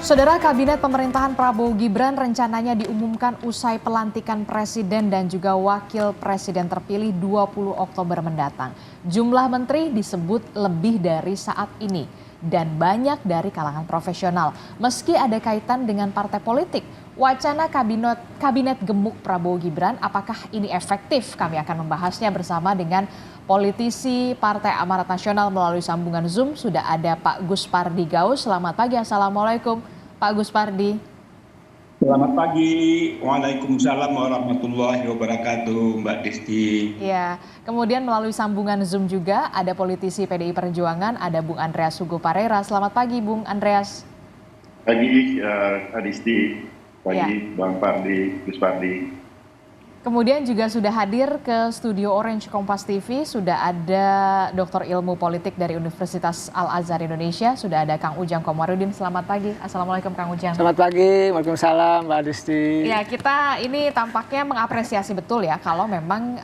Saudara, Kabinet Pemerintahan Prabowo Gibran rencananya diumumkan usai pelantikan Presiden dan juga Wakil Presiden terpilih 20 Oktober mendatang. Jumlah menteri disebut lebih dari saat ini dan banyak dari kalangan profesional. Meski ada kaitan dengan partai politik, wacana kabinet gemuk Prabowo Gibran, apakah ini efektif? Kami akan membahasnya bersama dengan politisi Partai Amanat Nasional melalui sambungan Zoom. Sudah ada Pak Gus Pardi Gaus. Selamat pagi, Assalamualaikum Pak Gus Pardi. Selamat pagi, Waalaikumsalam warahmatullahi wabarakatuh, Mbak Desti. Ya, kemudian melalui sambungan Zoom juga ada politisi PDI Perjuangan, ada Bung Andreas Hugo Parera. Selamat pagi, Bung Andreas. Pagi, Adisti. Pagi, Bang Pardi, Gus Pardi. Kemudian juga sudah hadir ke studio Orange Kompas TV, sudah ada Dr. Ilmu Politik dari Universitas Al-Azhar Indonesia, sudah ada Kang Ujang Komarudin. Selamat pagi, Assalamualaikum Kang Ujang. Selamat pagi, Waalaikumsalam Mbak Adisti. Ya, kita ini tampaknya mengapresiasi betul ya kalau memang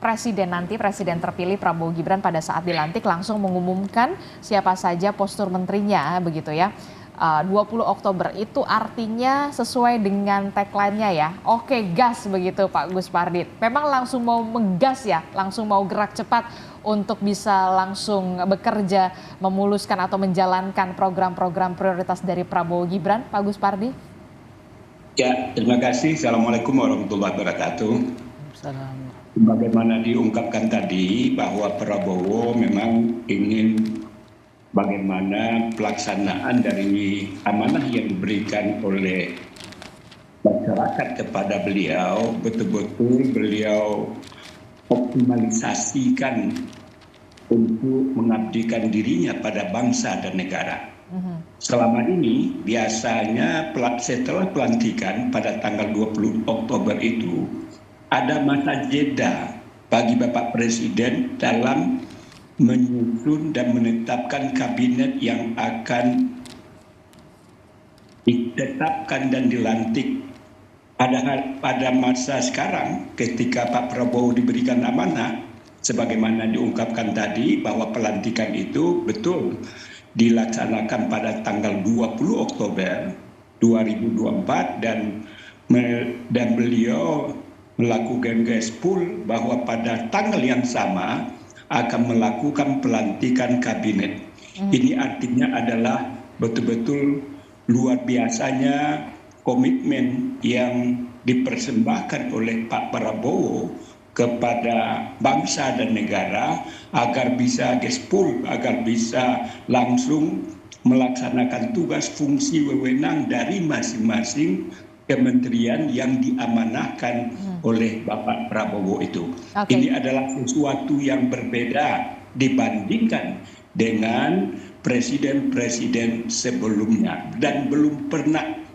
Presiden terpilih Prabowo Gibran pada saat dilantik langsung mengumumkan siapa saja postur menterinya begitu ya. 20 Oktober itu artinya sesuai dengan tagline-nya ya. Oke, gas begitu Pak Gus Pardi. Memang langsung mau menggas ya, langsung mau gerak cepat untuk bisa langsung bekerja, memuluskan atau menjalankan program-program prioritas dari Prabowo Gibran, Pak Gus Pardi. Ya, terima kasih. Assalamualaikum warahmatullahi wabarakatuh. Salam. Bagaimana diungkapkan tadi bahwa Prabowo memang ingin bagaimana pelaksanaan dari amanah yang diberikan oleh masyarakat kepada beliau, betul-betul beliau optimalisasikan untuk mengabdikan dirinya pada bangsa dan negara. Selama ini biasanya setelah pelantikan pada tanggal 20 Oktober itu ada masa jeda bagi Bapak Presiden dalam menyusun dan menetapkan kabinet yang akan ditetapkan dan dilantik. Pada masa sekarang ketika Pak Prabowo diberikan amanah, sebagaimana diungkapkan tadi bahwa pelantikan itu betul dilaksanakan pada tanggal 20 Oktober 2024 dan beliau melakukan gaspol bahwa pada tanggal yang sama akan melakukan pelantikan kabinet. Ini artinya adalah betul-betul luar biasanya komitmen yang dipersembahkan oleh Pak Prabowo kepada bangsa dan negara agar bisa gaspol, agar bisa langsung melaksanakan tugas fungsi wewenang dari masing-masing kementerian yang diamanahkan oleh Bapak Prabowo itu. Ini adalah sesuatu yang berbeda dibandingkan dengan presiden-presiden sebelumnya. Dan belum pernah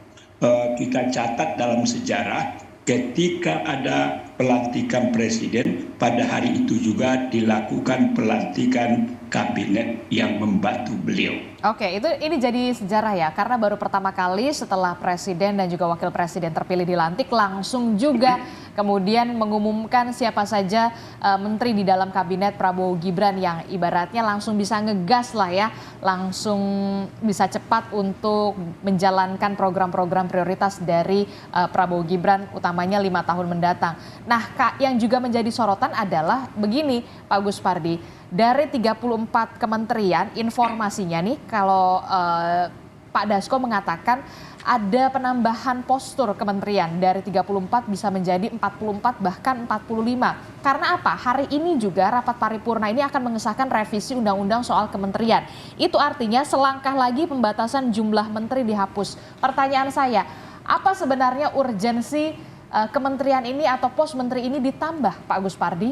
kita catat dalam sejarah ketika ada pelantikan presiden, pada hari itu juga dilakukan pelantikan kabinet yang membantu beliau. Oke, ini jadi sejarah ya, karena baru pertama kali setelah presiden dan juga wakil presiden terpilih dilantik langsung juga kemudian mengumumkan siapa saja menteri di dalam kabinet Prabowo Gibran yang ibaratnya langsung bisa ngegas lah ya, langsung bisa cepat untuk menjalankan program-program prioritas dari Prabowo Gibran utamanya 5 tahun mendatang. Nah, yang juga menjadi sorotan adalah begini Pak Gus Pardi, dari 34 kementerian informasinya nih kalau Pak Dasko mengatakan ada penambahan postur kementerian dari 34 bisa menjadi 44 bahkan 45. Karena apa? Hari ini juga rapat paripurna ini akan mengesahkan revisi undang-undang soal kementerian. Itu artinya selangkah lagi pembatasan jumlah menteri dihapus. Pertanyaan saya, apa sebenarnya urgensi kementerian ini atau pos menteri ini ditambah Pak Gus Pardi?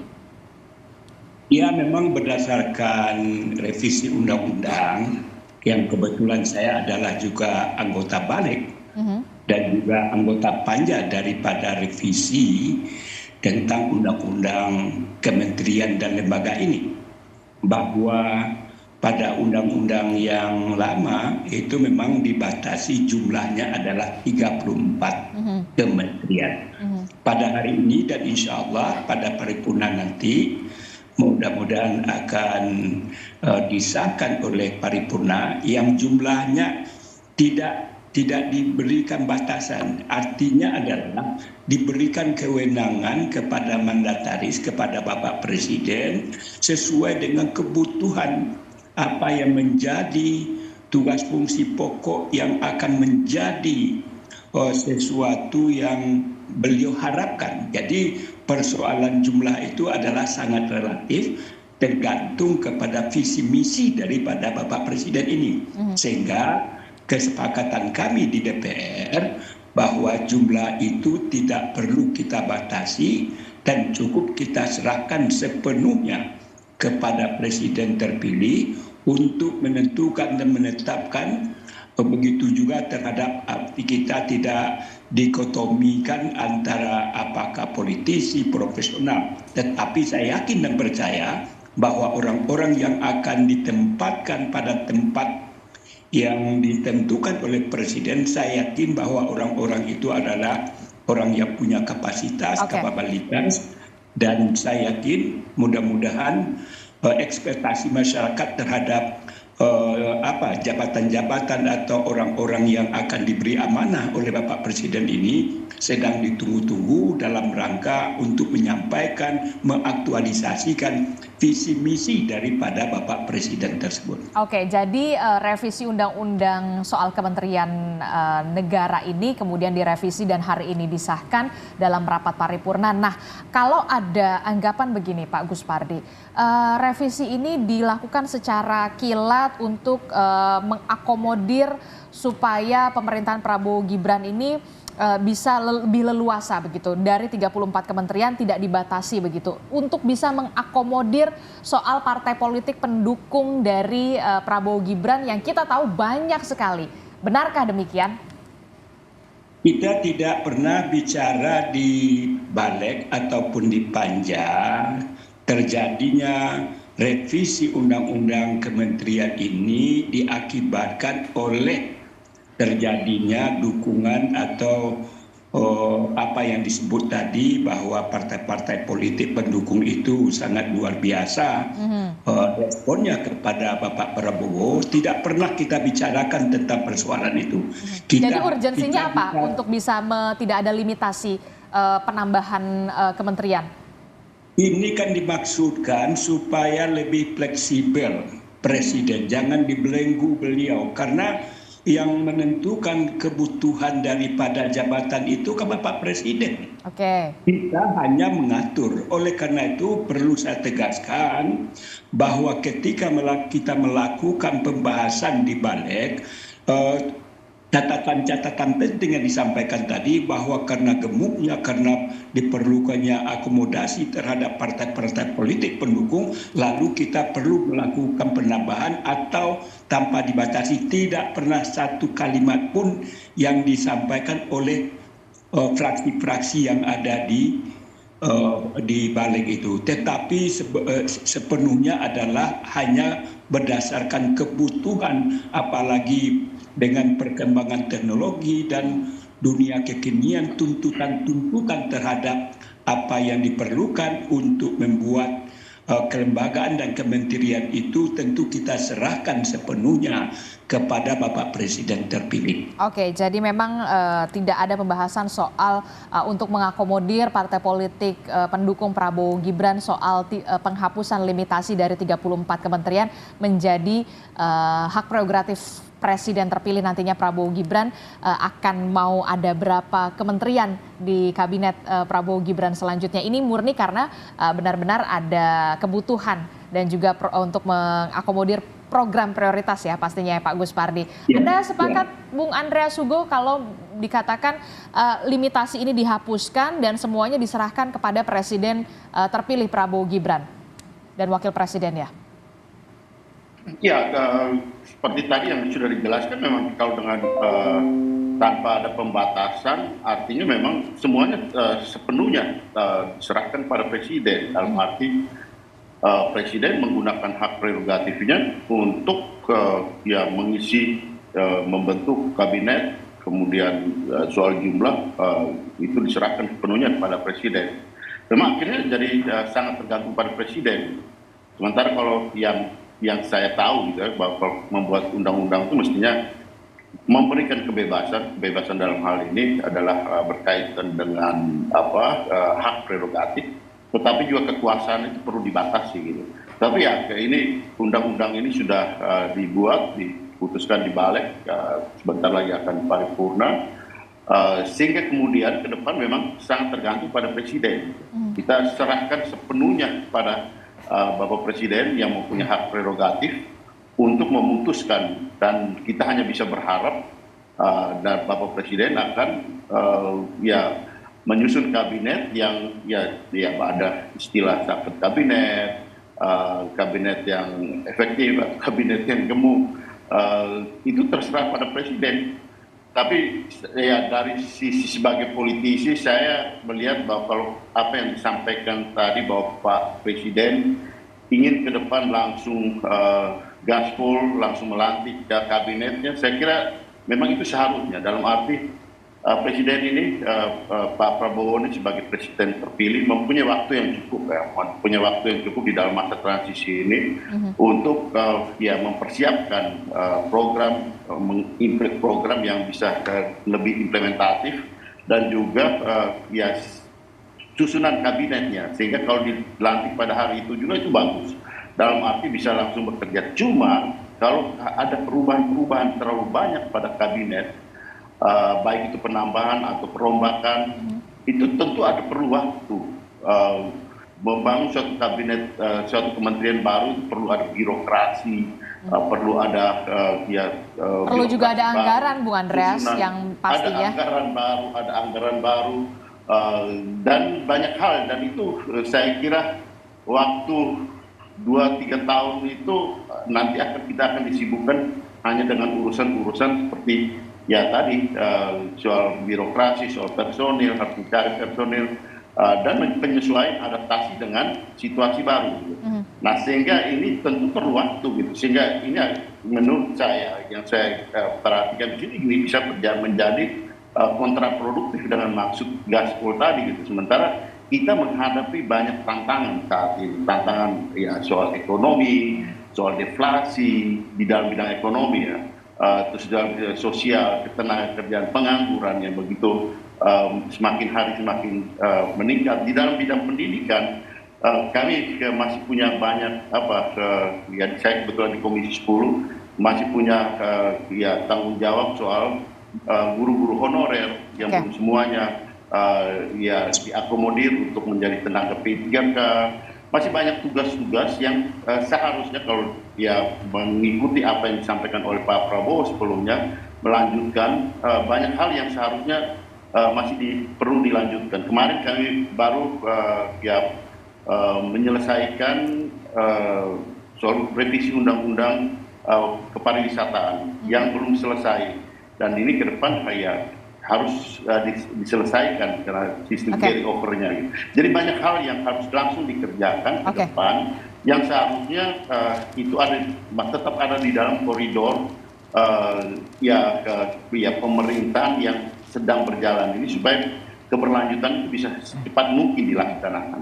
Ya, memang berdasarkan revisi undang-undang yang kebetulan saya adalah juga anggota balik dan juga anggota panja daripada revisi tentang undang-undang kementerian dan lembaga ini, bahwa pada undang-undang yang lama itu memang dibatasi jumlahnya adalah 34 kementerian. Pada hari ini dan insya Allah pada paripurna nanti mudah-mudahan akan disahkan oleh paripurna yang jumlahnya tidak diberikan batasan. Artinya adalah diberikan kewenangan kepada mandataris, kepada Bapak Presiden sesuai dengan kebutuhan apa yang menjadi tugas fungsi pokok yang akan menjadi sesuatu yang beliau harapkan. Jadi persoalan jumlah itu adalah sangat relatif, tergantung kepada visi misi daripada Bapak Presiden ini. Sehingga kesepakatan kami di DPR bahwa jumlah itu tidak perlu kita batasi dan cukup kita serahkan sepenuhnya kepada Presiden terpilih untuk menentukan dan menetapkan. Begitu juga terhadap kita tidak dikotomikan antara apakah politisi, profesional. Tetapi saya yakin dan percaya bahwa orang-orang yang akan ditempatkan pada tempat yang ditentukan oleh Presiden, saya yakin bahwa orang-orang itu adalah orang yang punya kapasitas, kapabilitas, dan saya yakin mudah-mudahan ekspektasi masyarakat terhadap jabatan-jabatan atau orang-orang yang akan diberi amanah oleh Bapak Presiden ini sedang ditunggu-tunggu dalam rangka untuk menyampaikan, mengaktualisasikan visi misi daripada Bapak Presiden tersebut. Oke, jadi revisi undang-undang soal kementerian negara ini kemudian direvisi dan hari ini disahkan dalam rapat paripurna. Nah, kalau ada anggapan begini Pak Guspardi, revisi ini dilakukan secara kilat untuk mengakomodir supaya pemerintahan Prabowo Gibran ini bisa lebih leluasa begitu, dari 34 kementerian tidak dibatasi begitu, untuk bisa mengakomodir soal partai politik pendukung dari Prabowo Gibran yang kita tahu banyak sekali. Benarkah demikian? Kita tidak pernah bicara di balik ataupun di panja terjadinya revisi undang-undang kementerian ini diakibatkan oleh terjadinya dukungan atau apa yang disebut tadi bahwa partai-partai politik pendukung itu sangat luar biasa. Responnya kepada Bapak Prabowo tidak pernah kita bicarakan tentang persoalan itu. Jadi urgensinya apa untuk bisa tidak ada limitasi penambahan kementerian? Ini kan dimaksudkan supaya lebih fleksibel Presiden, jangan dibelenggu beliau, karena yang menentukan kebutuhan daripada jabatan itu kan Bapak Presiden. Kita hanya mengatur. Oleh karena itu perlu saya tegaskan bahwa ketika kita melakukan pembahasan di balik, catatan-catatan penting yang disampaikan tadi bahwa karena gemuknya, karena diperlukannya akomodasi terhadap partai-partai politik pendukung, lalu kita perlu melakukan penambahan atau tanpa dibatasi. Tidak pernah satu kalimat pun yang disampaikan oleh fraksi-fraksi yang ada di balik itu. Tetapi sepenuhnya adalah hanya berdasarkan kebutuhan, apalagi dengan perkembangan teknologi dan dunia kekinian, tuntutan-tuntutan terhadap apa yang diperlukan untuk membuat kelembagaan dan kementerian itu tentu kita serahkan sepenuhnya kepada Bapak Presiden terpilih. Oke, jadi memang tidak ada pembahasan soal untuk mengakomodir partai politik pendukung Prabowo Gibran soal penghapusan limitasi dari 34 kementerian menjadi hak prerogatif Presiden terpilih nantinya Prabowo Gibran. Akan mau ada berapa kementerian di kabinet Prabowo Gibran selanjutnya. Ini murni karena benar-benar ada kebutuhan dan juga untuk mengakomodir program prioritas ya pastinya ya Pak Guspardi. Anda sepakat Bung Andreas Hugo kalau dikatakan limitasi ini dihapuskan dan semuanya diserahkan kepada Presiden terpilih Prabowo Gibran dan Wakil Presiden ya? Ya, seperti tadi yang sudah dijelaskan, memang kalau dengan tanpa ada pembatasan, artinya memang semuanya sepenuhnya diserahkan pada Presiden. Dalam arti Presiden menggunakan hak prerogatifnya untuk mengisi, membentuk kabinet, kemudian soal jumlah itu diserahkan sepenuhnya kepada Presiden. Memang akhirnya jadi sangat tergantung pada Presiden. Sementara kalau yang saya tahu gitu ya, bahwa membuat undang-undang itu mestinya memberikan kebebasan dalam hal ini adalah berkaitan dengan hak prerogatif, tetapi juga kekuasaan itu perlu dibatasi gitu. Tapi ya ini undang-undang ini sudah diputuskan di balik, sebentar lagi akan paripurna, sehingga kemudian ke depan memang sangat tergantung pada presiden. Kita serahkan sepenuhnya pada Bapak Presiden yang mempunyai hak prerogatif untuk memutuskan, dan kita hanya bisa berharap dan Bapak Presiden akan menyusun kabinet yang ada istilah sakit kabinet, kabinet yang efektif, kabinet yang gemuk, itu terserah pada Presiden. Tapi ya dari sisi sebagai politisi saya melihat bahwa kalau apa yang disampaikan tadi bahwa Pak Presiden ingin ke depan langsung gaspol, langsung melantik kabinetnya, saya kira memang itu seharusnya, dalam arti Presiden ini, Pak Prabowo ini sebagai Presiden terpilih mempunyai waktu yang cukup mempunyai waktu yang cukup di dalam masa transisi ini untuk mempersiapkan program yang bisa lebih implementatif dan juga susunan kabinetnya, sehingga kalau dilantik pada hari itu juga itu bagus, dalam arti bisa langsung bekerja. Cuma kalau ada perubahan-perubahan terlalu banyak pada kabinet, baik itu penambahan atau perombakan, itu tentu ada perlu waktu. Membangun suatu kabinet, suatu kementerian baru itu perlu ada birokrasi, perlu ada perlu juga ada anggaran, Bung Andreas, yang pastinya. Ada anggaran baru, dan banyak hal, dan itu saya kira waktu 2-3 tahun itu nanti kita akan disibukkan hanya dengan urusan-urusan seperti tadi, soal birokrasi, soal personil, harus mencari personil, dan penyesuaian adaptasi dengan situasi baru. Nah, sehingga ini tentu perlu waktu gitu. Sehingga ini menurut saya, yang saya perhatikan di sini, ini bisa menjadi kontraproduktif dengan maksud gaspol tadi gitu. Sementara kita menghadapi banyak tantangan saat ini, tantangan soal ekonomi, soal deflasi di dalam bidang ekonomi terus dalam bidang sosial, ketenagakerjaan, pengangguran yang begitu semakin hari semakin meningkat. Di dalam bidang pendidikan kami masih punya banyak saya kebetulan di Komisi 10 masih punya tanggung jawab soal guru-guru honorer yang belum semuanya diakomodir untuk menjadi tenaga P3K. Masih banyak tugas-tugas yang seharusnya kalau mengikuti apa yang disampaikan oleh Pak Prabowo sebelumnya, melanjutkan banyak hal yang seharusnya masih perlu dilanjutkan. Kemarin kami baru menyelesaikan soal revisi undang-undang kepariwisataan yang belum selesai, dan ini ke depan harus diselesaikan karena sistem carry over-nya gitu. Jadi banyak hal yang harus langsung dikerjakan ke depan, yang seharusnya itu tetap ada di dalam koridor pemerintahan yang sedang berjalan ini, supaya keberlanjutan itu bisa secepat mungkin dilaksanakan.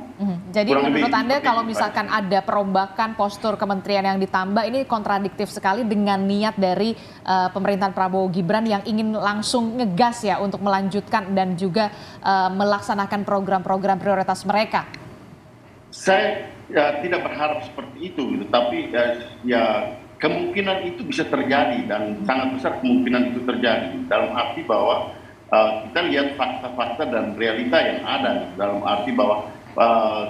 Jadi menurut Anda kalau misalkan ada perombakan postur kementerian yang ditambah, ini kontradiktif sekali dengan niat dari pemerintahan Prabowo Gibran yang ingin langsung ngegas untuk melanjutkan dan juga melaksanakan program-program prioritas mereka. Saya tidak berharap seperti itu gitu, tapi kemungkinan itu bisa terjadi, dan sangat besar kemungkinan itu terjadi, dalam arti bahwa kita lihat fakta-fakta dan realita yang ada, dalam arti bahwa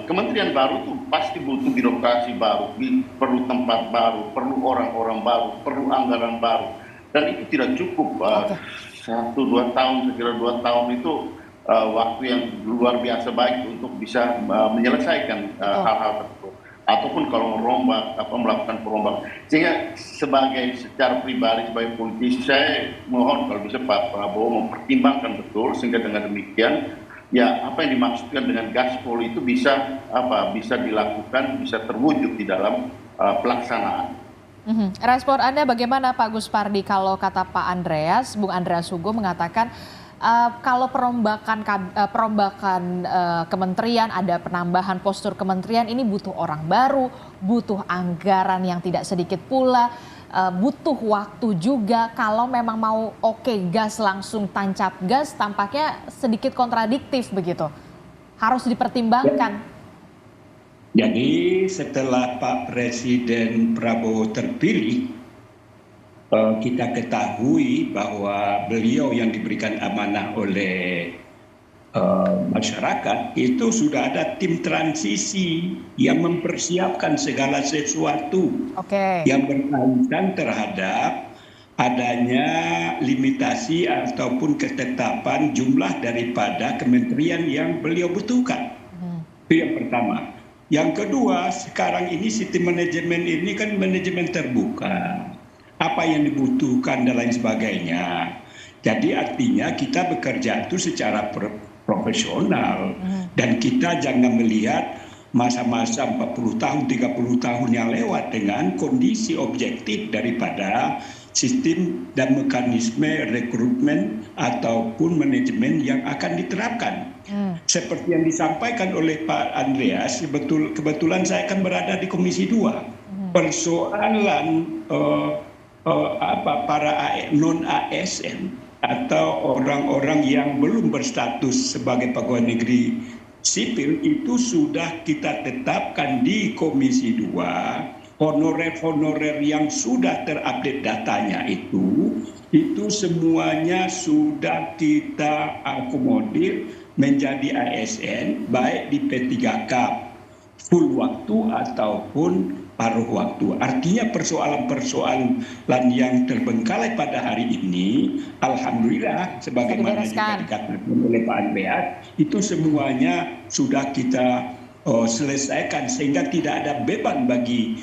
kementerian baru itu pasti butuh birokrasi baru, perlu tempat baru, perlu orang-orang baru, perlu anggaran baru, dan itu tidak cukup. 1-2 tahun, sekira 2 tahun itu waktu yang luar biasa baik untuk bisa menyelesaikan hal-hal tersebut, ataupun kalau melakukan perombakan. Sehingga secara pribadi, sebagai politisi, saya mohon kalau bisa Pak Prabowo mempertimbangkan betul, sehingga dengan demikian apa yang dimaksudkan dengan gaspol itu bisa dilakukan, bisa terwujud di dalam pelaksanaan. Respon Anda bagaimana, Pak Gus Pardi, kalau kata Pak Andreas, Bung Andreas Hugo mengatakan kalau perombakan kementerian, ada penambahan postur kementerian, ini butuh orang baru, butuh anggaran yang tidak sedikit pula. butuh waktu juga. Kalau memang mau oke gas langsung tancap gas, tampaknya sedikit kontradiktif begitu. Harus dipertimbangkan. Jadi setelah Pak Presiden Prabowo terpilih, kita ketahui bahwa beliau yang diberikan amanah oleh masyarakat itu sudah ada tim transisi yang mempersiapkan segala sesuatu yang berkaitan terhadap adanya limitasi ataupun ketetapan jumlah daripada kementerian yang beliau butuhkan. Itu yang pertama. Yang kedua, sekarang ini sistem manajemen ini kan manajemen terbuka. Apa yang dibutuhkan dan lain sebagainya. Jadi artinya kita bekerja itu secara profesional dan kita jangan melihat masa-masa 40 tahun, 30 tahun yang lewat dengan kondisi objektif daripada sistem dan mekanisme rekrutmen ataupun manajemen yang akan diterapkan. Seperti yang disampaikan oleh Pak Andreas, kebetulan saya kan berada di Komisi 2. Persoalan para non ASN atau orang-orang yang belum berstatus sebagai pegawai negeri sipil itu sudah kita tetapkan di Komisi 2. Honorer-honorer yang sudah terupdate datanya itu semuanya sudah kita akomodir menjadi ASN baik di P3K full waktu ataupun paruh waktu. Artinya persoalan-persoalan yang terbengkalai pada hari ini, alhamdulillah, sebagaimana juga dikatakan oleh Pak Andreas, itu semuanya sudah kita selesaikan sehingga tidak ada beban bagi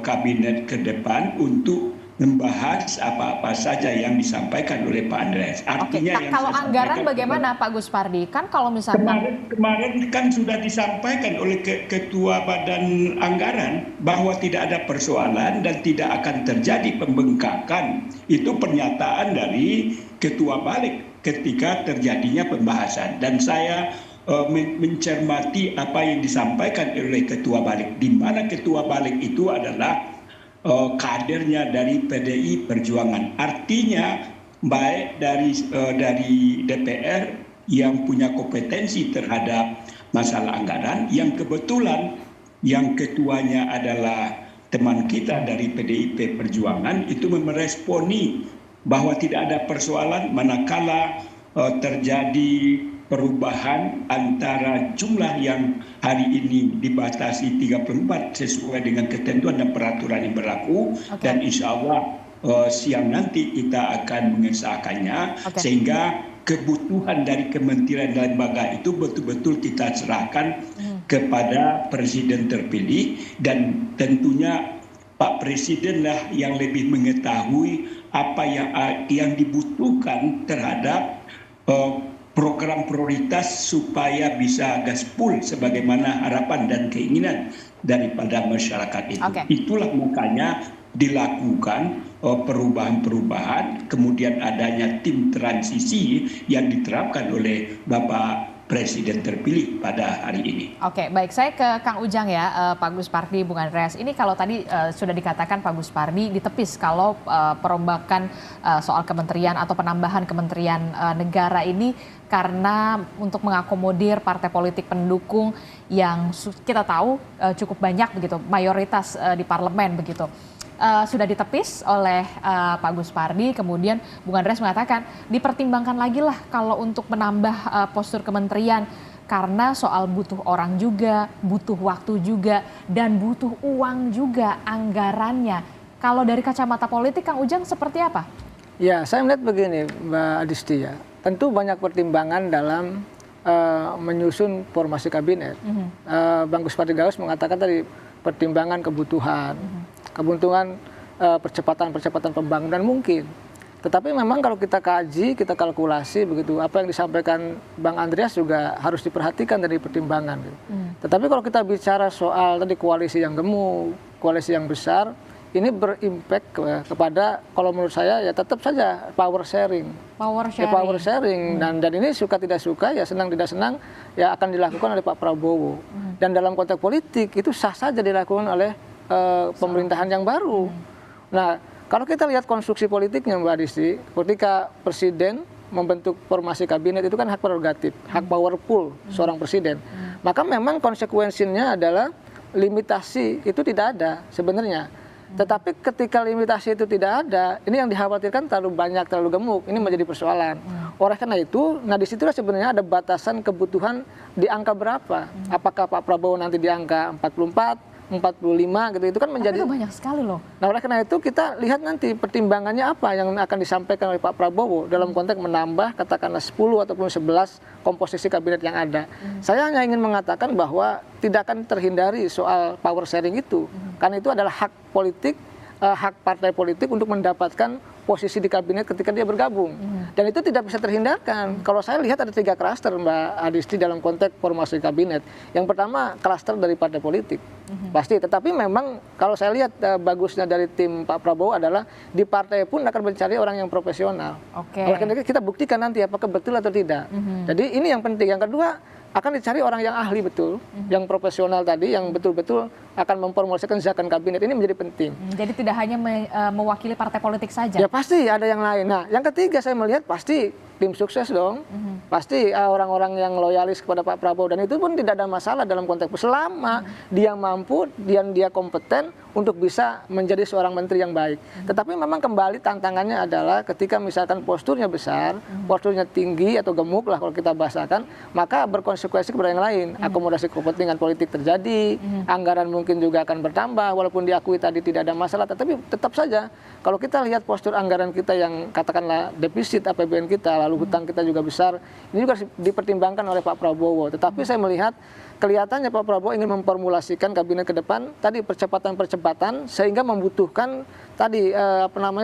kabinet ke depan untuk membahas apa-apa saja yang disampaikan oleh Pak Andreas. Artinya kalau anggaran bagaimana Pak Gus Pardi? Kan kalau misalkan kemarin kan sudah disampaikan oleh Ketua Badan Anggaran bahwa tidak ada persoalan dan tidak akan terjadi pembengkakan. Itu pernyataan dari Ketua Balik ketika terjadinya pembahasan. Dan saya mencermati apa yang disampaikan oleh Ketua Balik, di mana Ketua Balik itu adalah kadernya dari PDI Perjuangan. Artinya baik dari DPR yang punya kompetensi terhadap masalah anggaran, yang kebetulan yang ketuanya adalah teman kita dari PDIP Perjuangan, itu meresponi bahwa tidak ada persoalan manakala terjadi perubahan antara jumlah yang hari ini dibatasi 34 sesuai dengan ketentuan dan peraturan yang berlaku, dan insya Allah siang nanti kita akan mengesahkannya sehingga kebutuhan dari kementerian dan lembaga itu betul-betul kita serahkan kepada Presiden terpilih, dan tentunya Pak Presidenlah yang lebih mengetahui apa yang dibutuhkan terhadap program prioritas supaya bisa gaspol sebagaimana harapan dan keinginan daripada masyarakat itu. Itulah makanya dilakukan perubahan-perubahan, kemudian adanya tim transisi yang diterapkan oleh Bapak Presiden terpilih pada hari ini. Oke, baik. Saya ke Kang Ujang ya, Pak Gus Pardi, Bung Andreas. Ini kalau tadi sudah dikatakan Pak Gus Pardi ditepis kalau perombakan soal kementerian atau penambahan kementerian negara ini karena untuk mengakomodir partai politik pendukung yang kita tahu cukup banyak begitu, mayoritas di parlemen begitu. Sudah ditepis oleh Pak Gus Pardi, kemudian Bung Andreas mengatakan dipertimbangkan lagi lah kalau untuk menambah postur kementerian karena soal butuh orang juga, butuh waktu juga, dan butuh uang juga anggarannya. Kalau dari kacamata politik, Kang Ujang seperti apa? Ya, saya melihat begini, Mbak Adisti ya. Tentu banyak pertimbangan dalam menyusun formasi kabinet. Bang Gus Pardi Gaus mengatakan tadi pertimbangan kebutuhan. Kebutuhan percepatan pembangunan mungkin. Tetapi memang kalau kita kaji, kita kalkulasi begitu, apa yang disampaikan Bang Andreas juga harus diperhatikan dari pertimbangan. Gitu. Tetapi kalau kita bicara soal tadi koalisi yang gemuk, koalisi yang besar, ini berimpact kepada, kalau menurut saya ya tetap saja power sharing. Power sharing. Dan ini suka tidak suka, ya senang tidak senang, ya akan dilakukan oleh Pak Prabowo. Dan dalam konteks politik itu sah saja dilakukan oleh pemerintahan yang baru. Nah, Kalau kita lihat konstruksi politiknya Mbak Adisti, ketika presiden membentuk formasi kabinet itu kan hak prerogatif, hak powerful seorang presiden. Maka memang konsekuensinya adalah limitasi itu tidak ada sebenarnya. Tetapi ketika limitasi itu tidak ada, ini yang dikhawatirkan terlalu banyak, terlalu gemuk, ini menjadi persoalan. Oleh karena itu, nah disitulah sebenarnya ada batasan kebutuhan di angka berapa. Apakah Pak Prabowo nanti di angka 44, 45 gitu, itu kan menjadi... Tapi itu banyak sekali loh. Nah oleh karena itu kita lihat nanti pertimbangannya apa yang akan disampaikan oleh Pak Prabowo dalam konteks menambah katakanlah 10 ataupun 11 komposisi kabinet yang ada. Saya hanya ingin mengatakan bahwa tidak akan terhindari soal power sharing itu. Karena itu adalah hak politik, hak partai politik untuk mendapatkan posisi di kabinet ketika dia bergabung. Dan itu tidak bisa terhindarkan. Kalau saya lihat ada 3 klaster Mbak Adisti dalam konteks formasi kabinet. Yang pertama klaster dari partai politik. Pasti, tetapi memang kalau saya lihat bagusnya dari tim Pak Prabowo adalah di partai pun akan mencari orang yang profesional. Oleh karena itu kita buktikan nanti apakah betul atau tidak. Jadi ini yang penting. Yang kedua akan dicari orang yang ahli betul, yang profesional tadi, yang betul-betul akan memformulasikan zakan kabinet, ini menjadi penting. Jadi tidak hanya mewakili partai politik saja. Ya pasti ada yang lain. Nah yang ketiga saya melihat pasti tim sukses dong. Pasti orang-orang yang loyalis kepada Pak Prabowo, dan itu pun tidak ada masalah dalam konteks selama dia mampu, dia kompeten untuk bisa menjadi seorang menteri yang baik. Tetapi memang kembali tantangannya adalah ketika misalkan posturnya besar, posturnya tinggi atau gemuk lah kalau kita bahasakan, maka berkonsekuensi kepada yang lain. Akomodasi kepentingan politik terjadi, anggaran mungkin juga akan bertambah, walaupun diakui tadi tidak ada masalah, tetapi tetap saja kalau kita lihat postur anggaran kita yang katakanlah defisit APBN kita, lalu hutang kita juga besar, ini juga dipertimbangkan oleh Pak Prabowo. Tetapi saya melihat kelihatannya Pak Prabowo ingin memformulasikan kabinet ke depan tadi percepatan sehingga membutuhkan tadi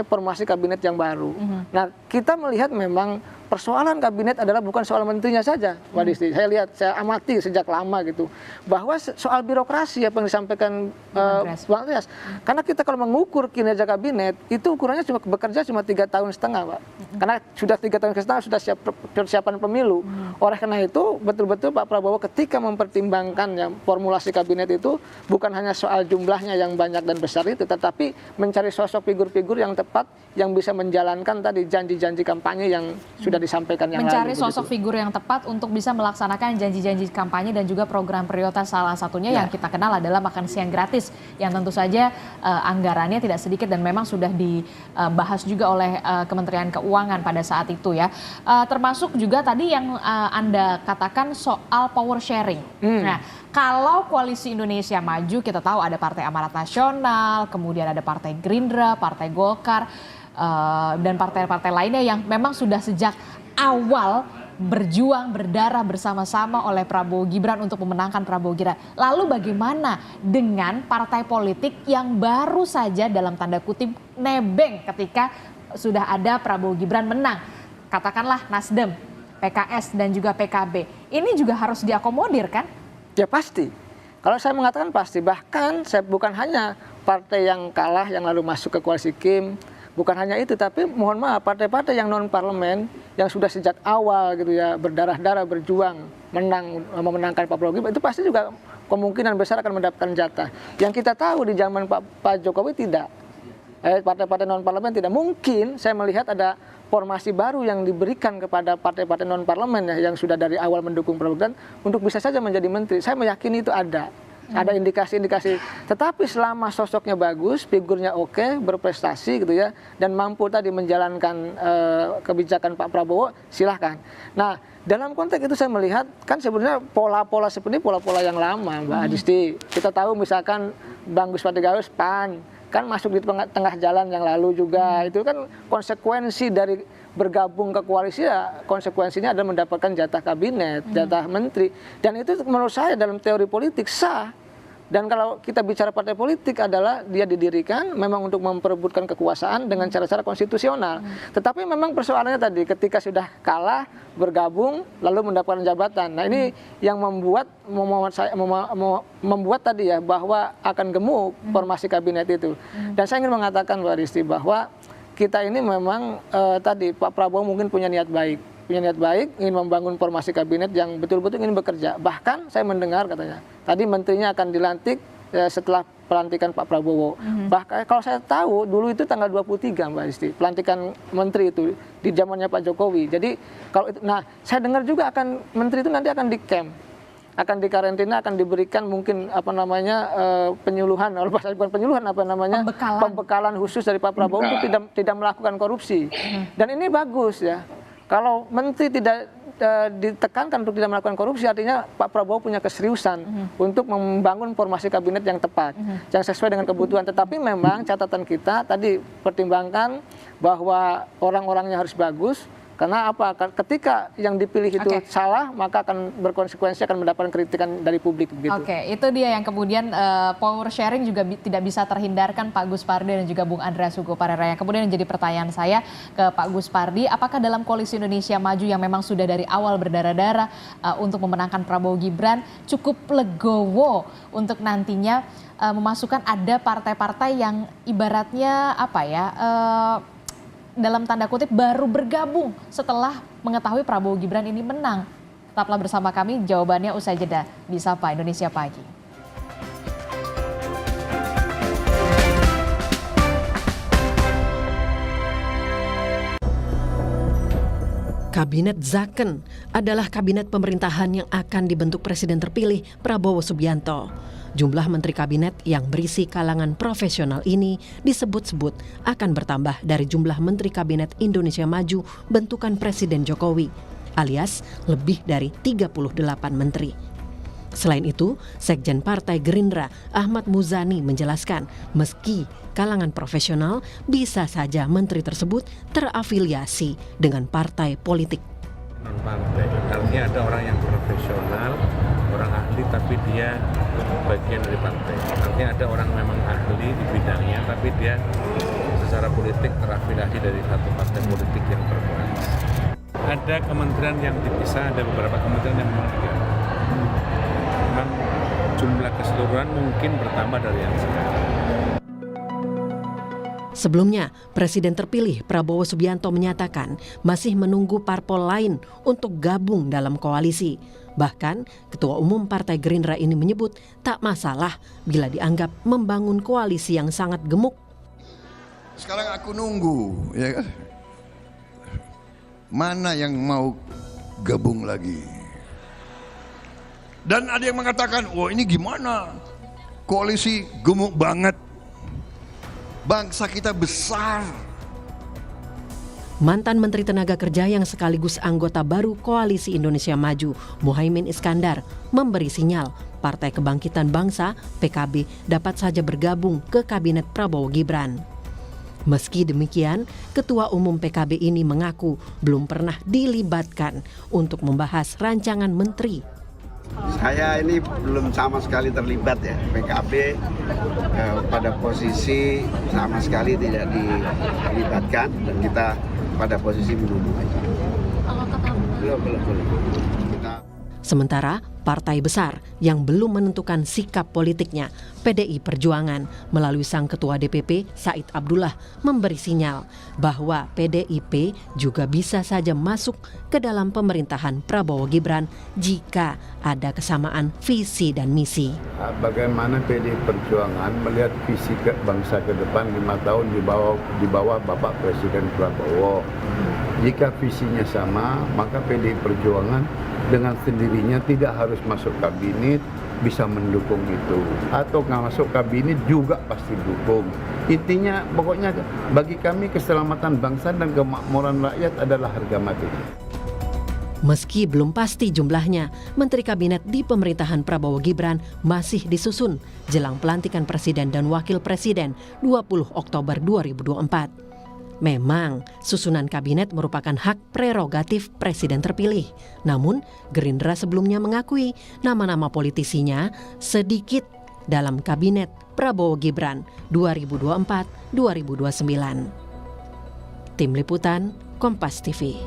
formasi kabinet yang baru. Nah kita melihat memang persoalan kabinet adalah bukan soal menterinya saja, Mbak Disti. Saya lihat, saya amati sejak lama gitu, bahwa soal birokrasi apa yang disampaikan Bang Andreas. Karena kita kalau mengukur kinerja kabinet itu ukurannya cuma bekerja cuma 3,5 tahun, Pak. Karena sudah 3,5 tahun sudah siap persiapan pemilu. Oleh karena itu betul-betul Pak Prabowo ketika mempertimbangkan ya, formulasi kabinet itu bukan hanya soal jumlahnya yang banyak dan besar itu, tetapi mencari sosok figur-figur yang tepat yang bisa menjalankan tadi janji-janji kampanye yang sudah disampaikan yang mencari lalu. Sosok figur yang tepat untuk bisa melaksanakan janji-janji kampanye dan juga program prioritas, salah satunya yang kita kenal adalah makan siang gratis yang tentu saja anggarannya tidak sedikit dan memang sudah dibahas juga oleh Kementerian Keuangan pada saat itu ya. Termasuk juga tadi yang Anda katakan soal power sharing. Nah, kalau Koalisi Indonesia Maju kita tahu ada Partai Amanat Nasional, kemudian ada Partai Gerindra, Partai Golkar, dan partai-partai lainnya yang memang sudah sejak awal berjuang berdarah bersama-sama oleh Prabowo Gibran untuk memenangkan Prabowo Gibran. Lalu bagaimana dengan partai politik yang baru saja dalam tanda kutip nebeng ketika sudah ada Prabowo Gibran menang? Katakanlah Nasdem, PKS dan juga PKB. Ini juga harus diakomodir kan? Ya pasti. Kalau saya mengatakan pasti, bahkan saya bukan hanya partai yang kalah yang lalu masuk ke koalisi Kim, bukan hanya itu, tapi mohon maaf partai-partai yang non parlemen yang sudah sejak awal gitu ya berdarah-darah berjuang memenangkan Pak Prabowo itu pasti juga kemungkinan besar akan mendapatkan jatah. Yang kita tahu di zaman Pak Jokowi tidak. Partai-partai non parlemen tidak. Mungkin saya melihat ada formasi baru yang diberikan kepada partai-partai non parlemen ya, yang sudah dari awal mendukung Prabowo Gibran untuk bisa saja menjadi menteri. Saya meyakini itu ada. Ada indikasi-indikasi, tetapi selama sosoknya bagus, figurnya oke, berprestasi gitu ya, dan mampu tadi menjalankan kebijakan Pak Prabowo, silahkan. Nah, dalam konteks itu saya melihat kan sebenarnya pola-pola seperti pola-pola yang lama, Mbak Adisti. Kita tahu misalkan Bang Gus Patigawes PAN kan masuk di tengah jalan yang lalu juga, itu kan konsekuensi dari bergabung ke koalisi ya, konsekuensinya adalah mendapatkan jatah kabinet, jatah menteri, dan itu menurut saya dalam teori politik sah. Dan kalau kita bicara partai politik adalah dia didirikan memang untuk memperebutkan kekuasaan dengan cara-cara konstitusional. Tetapi memang persoalannya tadi ketika sudah kalah bergabung lalu mendapatkan jabatan. Nah ini yang membuat tadi ya bahwa akan gemuk formasi kabinet itu. Dan saya ingin mengatakan Mbak Risti bahwa kita ini memang tadi Pak Prabowo mungkin punya niat baik, ingin membangun formasi kabinet yang betul-betul ingin bekerja. Bahkan saya mendengar katanya, tadi menterinya akan dilantik setelah pelantikan Pak Prabowo. Bahkan kalau saya tahu dulu itu tanggal 23 Mbak Isti, pelantikan menteri itu di zamannya Pak Jokowi. Jadi kalau itu, nah saya dengar juga akan menteri itu nanti akan di camp, akan dikarantina, akan diberikan mungkin penyuluhan, bukan penyuluhan pembekalan khusus dari Pak Prabowo untuk tidak melakukan korupsi. Dan ini bagus ya. Kalau menteri tidak ditekankan untuk tidak melakukan korupsi, artinya Pak Prabowo punya keseriusan untuk membangun formasi kabinet yang tepat, yang sesuai dengan kebutuhan. Tetapi memang catatan kita tadi pertimbangkan bahwa orang-orangnya harus bagus. Karena apa? Ketika yang dipilih itu salah, maka akan berkonsekuensi, akan mendapatkan kritikan dari publik. Oke, itu dia yang kemudian power sharing juga tidak bisa terhindarkan Pak Gus Pardi dan juga Bung Andreas Hugo Parera. Yang kemudian menjadi pertanyaan saya ke Pak Gus Pardi, apakah dalam koalisi Indonesia Maju yang memang sudah dari awal berdarah-darah untuk memenangkan Prabowo Gibran cukup legowo untuk nantinya memasukkan ada partai-partai yang ibaratnya dalam tanda kutip baru bergabung setelah mengetahui Prabowo Gibran ini menang? Tetaplah bersama kami, jawabannya usai jeda di Sapa Indonesia Pagi. Kabinet Zaken adalah kabinet pemerintahan yang akan dibentuk Presiden terpilih Prabowo Subianto. Jumlah menteri kabinet yang berisi kalangan profesional ini disebut-sebut akan bertambah dari jumlah menteri kabinet Indonesia Maju bentukan Presiden Jokowi, alias lebih dari 38 menteri. Selain itu, Sekjen Partai Gerindra Ahmad Muzani menjelaskan meski kalangan profesional bisa saja menteri tersebut terafiliasi dengan partai politik. Non-partai, artinya ada orang yang profesional, orang ahli tapi dia bagian dari partai. Artinya ada orang memang ahli di bidangnya tapi dia secara politik terafiliasi dari satu partai politik yang berkoalisi. Ada kementerian yang dipisah, ada beberapa kementerian yang memang digabung. Memang jumlah keseluruhan mungkin bertambah dari yang sekarang. Sebelumnya, Presiden terpilih Prabowo Subianto menyatakan masih menunggu parpol lain untuk gabung dalam koalisi. Bahkan, Ketua Umum Partai Gerindra ini menyebut tak masalah bila dianggap membangun koalisi yang sangat gemuk. Sekarang aku nunggu, ya kan? Mana yang mau gabung lagi? Dan ada yang mengatakan, wah ini gimana? Koalisi gemuk banget. Bangsa kita besar. Mantan Menteri Tenaga Kerja yang sekaligus anggota baru Koalisi Indonesia Maju, Muhaimin Iskandar, memberi sinyal Partai Kebangkitan Bangsa (PKB) dapat saja bergabung ke Kabinet Prabowo Gibran. Meski demikian, Ketua Umum PKB ini mengaku belum pernah dilibatkan untuk membahas rancangan menteri. Saya ini belum sama sekali terlibat ya, PKB pada posisi sama sekali tidak dilibatkan dan kita pada posisi menunggu aja. Belum. Sementara partai besar yang belum menentukan sikap politiknya, PDI Perjuangan melalui sang Ketua DPP Said Abdullah memberi sinyal bahwa PDIP juga bisa saja masuk ke dalam pemerintahan Prabowo Gibran jika ada kesamaan visi dan misi. Bagaimana PDI Perjuangan melihat visi bangsa ke depan 5 tahun di bawah Bapak Presiden Prabowo. Jika visinya sama, maka PDI Perjuangan dengan sendirinya tidak harus masuk kabinet, bisa mendukung itu. Atau nggak masuk kabinet juga pasti dukung. Intinya pokoknya bagi kami keselamatan bangsa dan kemakmuran rakyat adalah harga mati. Meski belum pasti jumlahnya, Menteri Kabinet di pemerintahan Prabowo Gibran masih disusun jelang pelantikan Presiden dan Wakil Presiden 20 Oktober 2024. Memang, susunan kabinet merupakan hak prerogatif Presiden terpilih. Namun, Gerindra sebelumnya mengakui nama-nama politisinya sedikit dalam kabinet Prabowo Gibran 2024-2029. Tim Liputan, Kompas TV.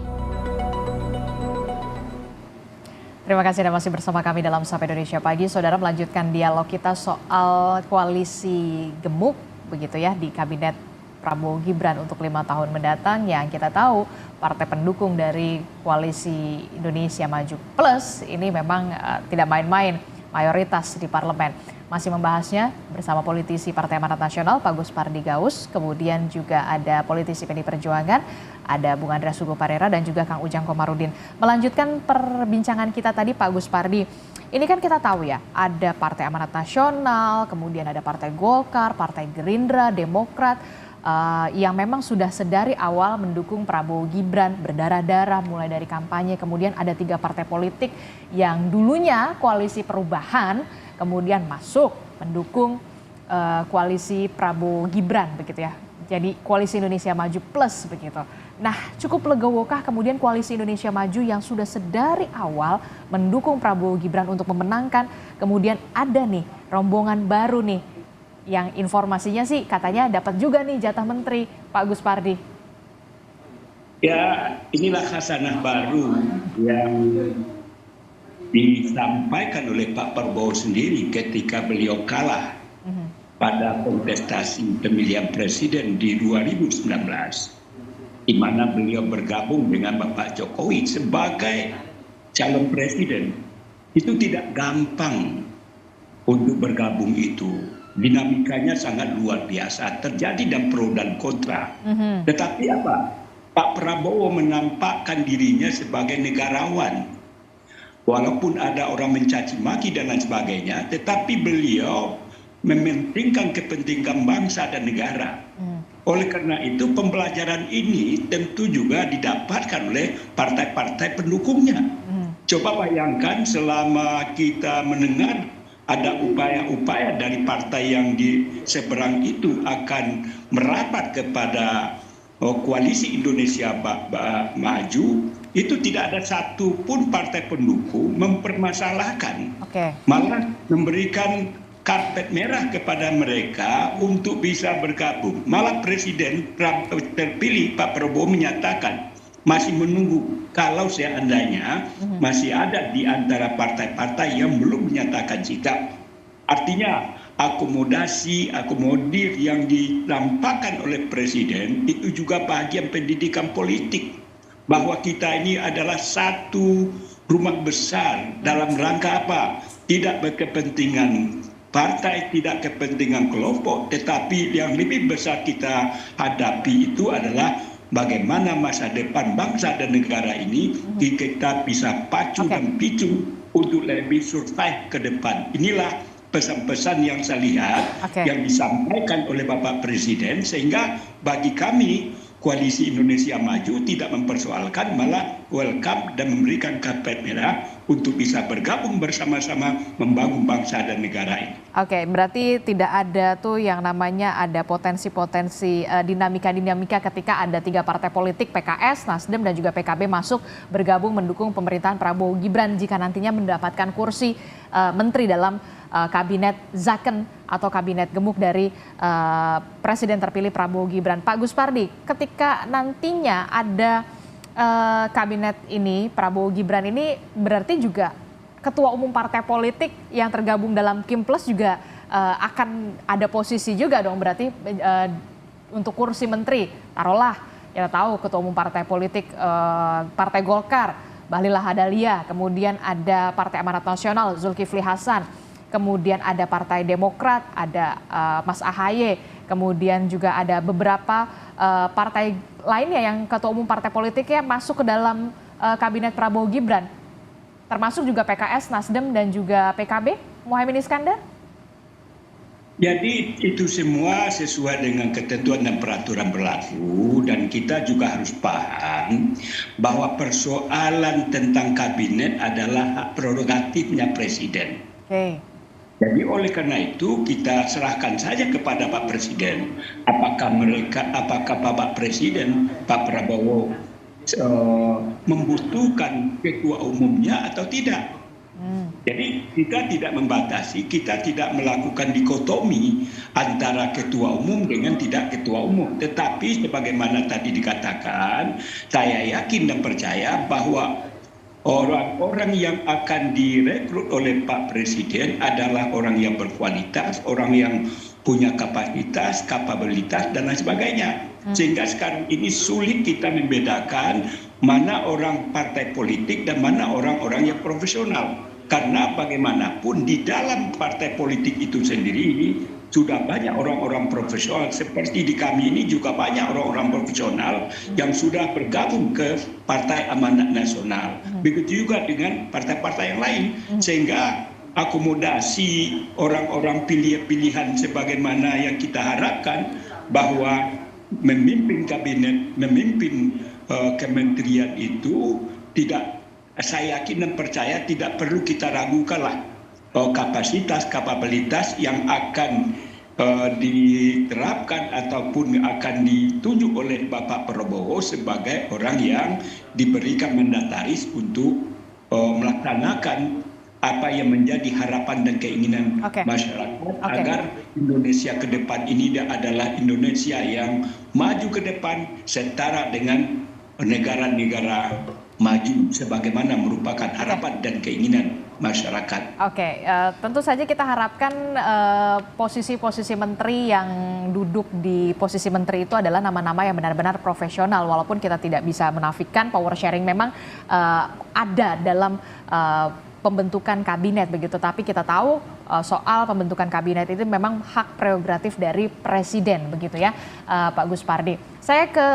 Terima kasih Anda masih bersama kami dalam Sapa Indonesia Pagi. Saudara, melanjutkan dialog kita soal koalisi gemuk begitu ya di kabinet Prabowo Gibran untuk 5 tahun mendatang yang kita tahu partai pendukung dari Koalisi Indonesia Maju Plus ini memang tidak main-main mayoritas di parlemen. Masih membahasnya bersama politisi Partai Amanat Nasional Pak Gus Pardi Gaus, kemudian juga ada politisi PD Perjuangan, ada Bung Andreas Hugo Parera dan juga Kang Ujang Komarudin. Melanjutkan perbincangan kita tadi Pak Gus Pardi, ini kan kita tahu ya, ada Partai Amanat Nasional, kemudian ada Partai Golkar, Partai Gerindra, Demokrat, yang memang sudah sedari awal mendukung Prabowo Gibran berdarah-darah mulai dari kampanye. Kemudian ada 3 partai politik yang dulunya koalisi perubahan kemudian masuk mendukung koalisi Prabowo Gibran begitu ya. Jadi koalisi Indonesia Maju Plus begitu. Nah, cukup legawokah kemudian koalisi Indonesia Maju yang sudah sedari awal mendukung Prabowo Gibran untuk memenangkan, kemudian ada nih rombongan baru nih yang informasinya sih katanya dapat juga nih jatah menteri, Pak Gus Pardi. Ya, inilah khasanah baru yang disampaikan oleh Pak Prabowo sendiri ketika beliau kalah pada kontestasi pemilihan presiden di 2019, di mana beliau bergabung dengan Bapak Jokowi sebagai calon presiden. Itu tidak gampang untuk bergabung itu. Dinamikanya sangat luar biasa, terjadi dan pro dan kontra. Tetapi apa? Pak Prabowo menampakkan dirinya sebagai negarawan. Walaupun ada orang mencaci maki dan lain sebagainya, tetapi beliau mementingkan kepentingan bangsa dan negara. Oleh karena itu pembelajaran ini tentu juga didapatkan oleh partai-partai pendukungnya. Coba bayangkan selama kita mendengar ada upaya-upaya dari partai yang di seberang itu akan merapat kepada koalisi Indonesia Maju, itu tidak ada satupun partai pendukung mempermasalahkan, malah memberikan karpet merah kepada mereka untuk bisa bergabung. Malah Presiden terpilih Pak Prabowo menyatakan masih menunggu kalau seandainya masih ada di antara partai-partai yang belum menyatakan sikap. Artinya akomodir yang ditampakkan oleh Presiden itu juga bagian pendidikan politik. Bahwa kita ini adalah satu rumah besar dalam rangka apa? Tidak berkepentingan partai, tidak kepentingan kelompok, tetapi yang lebih besar kita hadapi itu adalah bagaimana masa depan bangsa dan negara ini kita bisa pacu dan picu untuk lebih survive ke depan. Inilah pesan-pesan yang saya lihat yang disampaikan oleh Bapak Presiden, sehingga bagi kami Koalisi Indonesia Maju tidak mempersoalkan, malah welcome dan memberikan karpet merah untuk bisa bergabung bersama-sama membangun bangsa dan negara ini. Oke, berarti tidak ada tuh yang namanya ada potensi-potensi dinamika-dinamika ketika ada 3 partai politik PKS, Nasdem dan juga PKB masuk bergabung mendukung pemerintahan Prabowo Gibran jika nantinya mendapatkan kursi menteri dalam kabinet Zaken atau kabinet gemuk dari Presiden terpilih Prabowo Gibran. Pak Gus Pardi, ketika nantinya ada kabinet ini Prabowo Gibran ini berarti juga ketua umum partai politik yang tergabung dalam Kim Plus juga akan ada posisi juga dong berarti untuk kursi menteri. Taruhlah kita tahu ketua umum partai politik Partai Golkar Bahlil Lahadalia, kemudian ada Partai Amanat Nasional Zulkifli Hasan, kemudian ada Partai Demokrat, ada Mas Ahaye, kemudian juga ada beberapa partai lainnya yang ketua umum partai politiknya masuk ke dalam kabinet Prabowo Gibran, termasuk juga PKS, Nasdem dan juga PKB, Muhaimin Iskandar? Jadi itu semua sesuai dengan ketentuan dan peraturan berlaku, dan kita juga harus paham bahwa persoalan tentang kabinet adalah hak prerogatifnya Presiden. Jadi oleh karena itu kita serahkan saja kepada Pak Presiden, apakah Bapak Presiden, Pak Prabowo membutuhkan ketua umumnya atau tidak. Jadi kita tidak membatasi, kita tidak melakukan dikotomi antara ketua umum dengan tidak ketua umum. Tetapi sebagaimana tadi dikatakan, saya yakin dan percaya bahwa orang-orang yang akan direkrut oleh Pak Presiden adalah orang yang berkualitas, orang yang punya kapasitas, kapabilitas, dan lain sebagainya. Sehingga sekarang ini sulit kita membedakan mana orang partai politik dan mana orang-orang yang profesional. Karena bagaimanapun di dalam partai politik itu sendiri sudah banyak orang-orang profesional, seperti di kami ini juga banyak orang-orang profesional yang sudah bergabung ke Partai Amanat Nasional. Begitu juga dengan partai-partai yang lain, sehingga akomodasi orang-orang pilihan sebagaimana yang kita harapkan, bahwa memimpin kabinet, memimpin kementerian itu tidak, saya yakin dan percaya tidak perlu kita ragukanlah kapasitas yang akan diterapkan ataupun akan ditunjuk oleh Bapak Prabowo sebagai orang yang diberikan mandataris untuk melaksanakan apa yang menjadi harapan dan keinginan masyarakat agar Indonesia ke depan ini adalah Indonesia yang maju ke depan setara dengan negara-negara maju sebagaimana merupakan harapan dan keinginan masyarakat. Tentu saja kita harapkan posisi-posisi menteri yang duduk di posisi menteri itu adalah nama-nama yang benar-benar profesional, walaupun kita tidak bisa menafikan power sharing memang ada dalam pembentukan kabinet begitu, tapi kita tahu soal pembentukan kabinet itu memang hak prerogatif dari presiden begitu ya, Pak Gus Pardi. Saya ke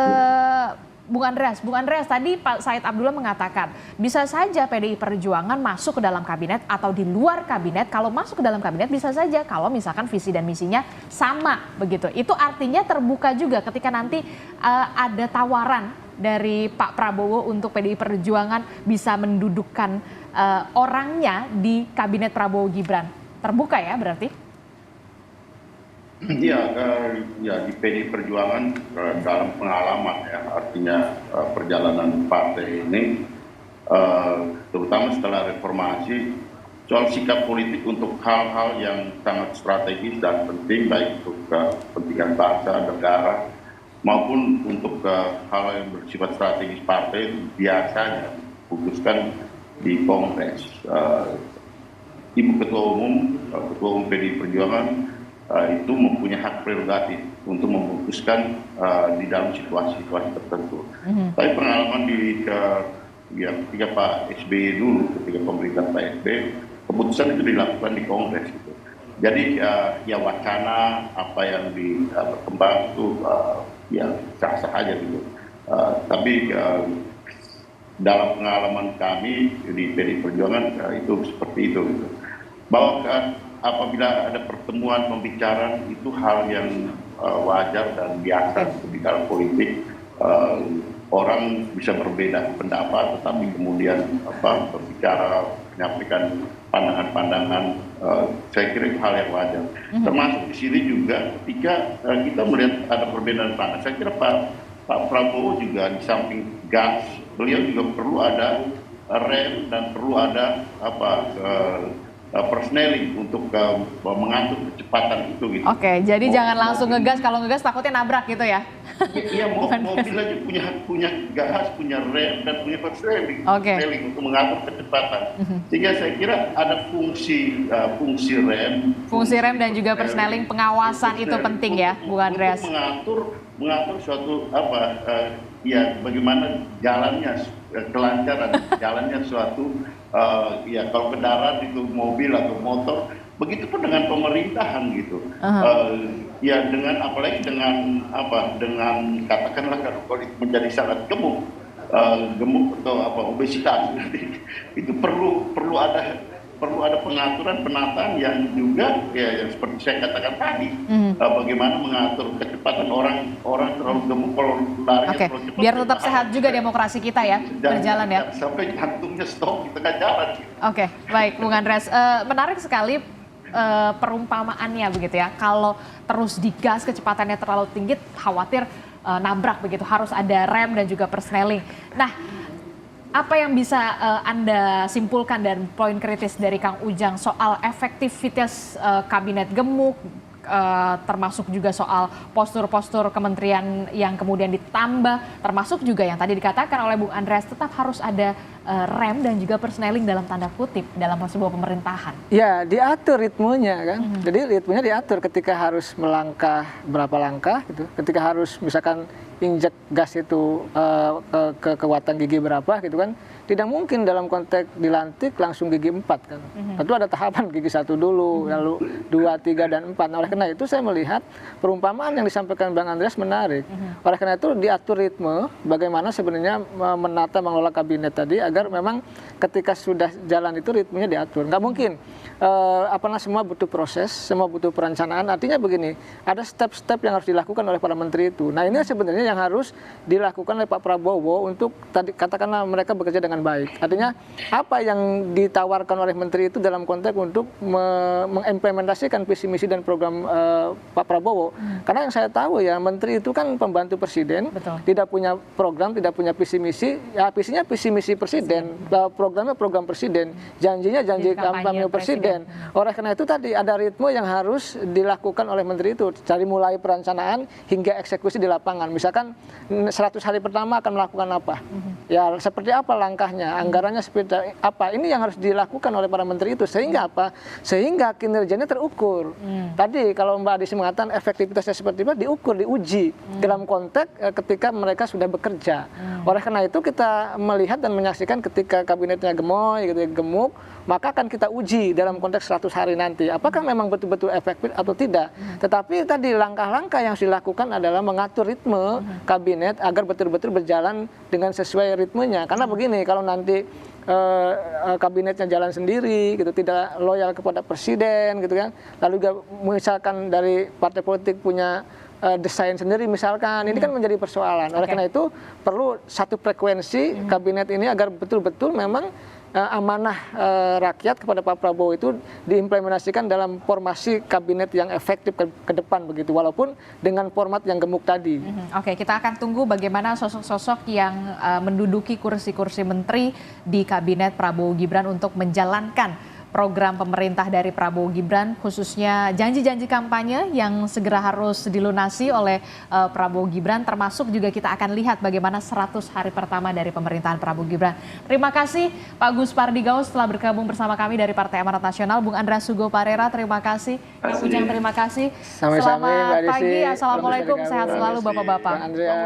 Bung Andreas. Bung Andreas, tadi Pak Said Abdullah mengatakan bisa saja PDI Perjuangan masuk ke dalam kabinet atau di luar kabinet. Kalau masuk ke dalam kabinet bisa saja kalau misalkan visi dan misinya sama begitu. Itu artinya terbuka juga ketika nanti ada tawaran dari Pak Prabowo untuk PDI Perjuangan bisa mendudukkan orangnya di kabinet Prabowo Gibran. Terbuka ya berarti? Ya di PDI Perjuangan dalam pengalaman ya, artinya perjalanan partai ini terutama setelah reformasi, soal sikap politik untuk hal-hal yang sangat strategis dan penting baik untuk kepentingan bangsa, negara maupun untuk hal yang bersifat strategis partai itu biasanya diputuskan di Kongres. Ibu Ketua Umum PDI Perjuangan itu mempunyai hak prerogatif untuk memutuskan di dalam situasi-situasi tertentu. Tapi pengalaman ketika Pak SBY dulu, ketika pemerintahan Pak SBY, keputusan itu dilakukan di Kongres. Gitu. Jadi ya wacana apa yang berkembang itu ya sah-sah aja gitu. Tapi dalam pengalaman kami di PDI Perjuangan itu seperti itu. Gitu. Bahwa apabila ada pertemuan pembicaraan itu hal yang wajar dan biasa di dalam politik. Orang bisa berbeda pendapat, tetapi kemudian berbicara, menyampaikan pandangan-pandangan, saya kira itu hal yang wajar. Termasuk di sini juga ketika kita melihat ada perbedaan pandangan, saya kira Pak Prabowo juga di samping gas, beliau juga perlu ada rem dan perlu ada persneling untuk mengatur kecepatan itu gitu. Jadi jangan langsung ngegas, kalau ngegas takutnya nabrak gitu ya. Iya, mobil aja punya gas, punya rem dan punya persneling untuk mengatur kecepatan. Sehingga saya kira ada fungsi rem. Fungsi rem dan juga persneling pengawasan itu penting ya, Bung Andreas. Untuk mengatur suatu bagaimana jalannya kelancaran jalannya suatu kalau kendaraan itu mobil atau motor, begitupun dengan pemerintahan gitu. Dengan apalagi dengan katakanlah kalau menjadi sangat gemuk atau obesitas, itu perlu ada pengaturan penataan yang juga yang seperti saya katakan tadi, bagaimana mengatur kecepatan orang terlalu gemuk kalau lari terlalu cepat. Biar tetap sehat juga demokrasi kita ya, berjalan ya. Sampai jantungnya stop di tengah jalan. Baik Bung Andreas, menarik sekali perumpamaannya begitu ya. Kalau terus digas kecepatannya terlalu tinggi, khawatir nabrak begitu, harus ada rem dan juga persneling. Nah, apa yang bisa Anda simpulkan dan poin kritis dari Kang Ujang soal efektivitas kabinet gemuk, termasuk juga soal postur-postur kementerian yang kemudian ditambah, termasuk juga yang tadi dikatakan oleh Bung Andreas, tetap harus ada rem dan juga persneling dalam tanda kutip dalam sebuah pemerintahan. Ya, diatur ritmenya kan. Jadi ritmenya diatur ketika harus melangkah berapa langkah gitu. Ketika harus misalkan injek gas itu ke kekuatan gigi berapa gitu kan, tidak mungkin dalam konteks dilantik langsung gigi 4 kan. Tentu ada tahapan gigi 1 dulu, lalu 2, 3, dan 4. Nah, oleh karena itu saya melihat perumpamaan yang disampaikan Bang Andreas menarik. Oleh karena itu diatur ritme bagaimana sebenarnya menata mengelola kabinet tadi agar memang ketika sudah jalan itu ritmenya diatur. Nggak mungkin semua butuh proses, semua butuh perencanaan. Artinya begini, ada step-step yang harus dilakukan oleh para menteri itu. Nah, ini sebenarnya yang harus dilakukan oleh Pak Prabowo untuk tadi katakanlah mereka bekerja dengan baik. Artinya apa yang ditawarkan oleh menteri itu dalam konteks untuk mengimplementasikan visi misi dan program Pak Prabowo. Karena yang saya tahu ya, menteri itu kan pembantu presiden, tidak punya program, tidak punya visi misi. Ya visinya visi misi presiden, programnya program presiden, janjinya janji kampanye presiden. Oleh karena itu tadi ada ritme yang harus dilakukan oleh menteri itu, dari mulai perencanaan hingga eksekusi di lapangan. Misalkan 100 hari pertama akan melakukan apa? Ya seperti apa langkahnya, anggarannya seperti apa? Ini yang harus dilakukan oleh para menteri itu, sehingga apa? Sehingga kinerjanya terukur. Tadi kalau Mbak Adisi mengatakan efektivitasnya seperti apa, diukur, diuji dalam konteks ketika mereka sudah bekerja. Oleh karena itu kita melihat dan menyaksikan ketika kabinetnya gemoy, gitu, gemuk, maka akan kita uji dalam konteks 100 hari nanti. Apakah memang betul-betul efektif atau tidak? Tetapi tadi langkah-langkah yang harus dilakukan adalah mengatur ritme kabinet agar betul-betul berjalan dengan sesuai ritmenya. Karena begini, kalau nanti kabinetnya jalan sendiri, gitu, tidak loyal kepada presiden, gitu kan. Lalu juga misalkan dari partai politik punya desain sendiri misalkan, ini kan menjadi persoalan. Oleh karena itu perlu satu frekuensi kabinet ini agar betul-betul memang amanah rakyat kepada Pak Prabowo itu diimplementasikan dalam formasi kabinet yang efektif ke depan begitu, walaupun dengan format yang gemuk tadi. Oke, kita akan tunggu bagaimana sosok-sosok yang menduduki kursi-kursi menteri di kabinet Prabowo Gibran untuk menjalankan program pemerintah dari Prabowo Gibran, khususnya janji-janji kampanye yang segera harus dilunasi oleh Prabowo Gibran, termasuk juga kita akan lihat bagaimana 100 hari pertama dari pemerintahan Prabowo Gibran. Terima kasih Pak Gus Pardigaus telah bergabung bersama kami dari Partai Amanat Nasional. Bung Andreas Hugo Parera, terima kasih. Kang Ujang, terima kasih. Selamat pagi, Assalamualaikum, sehat selalu Bapak-Bapak.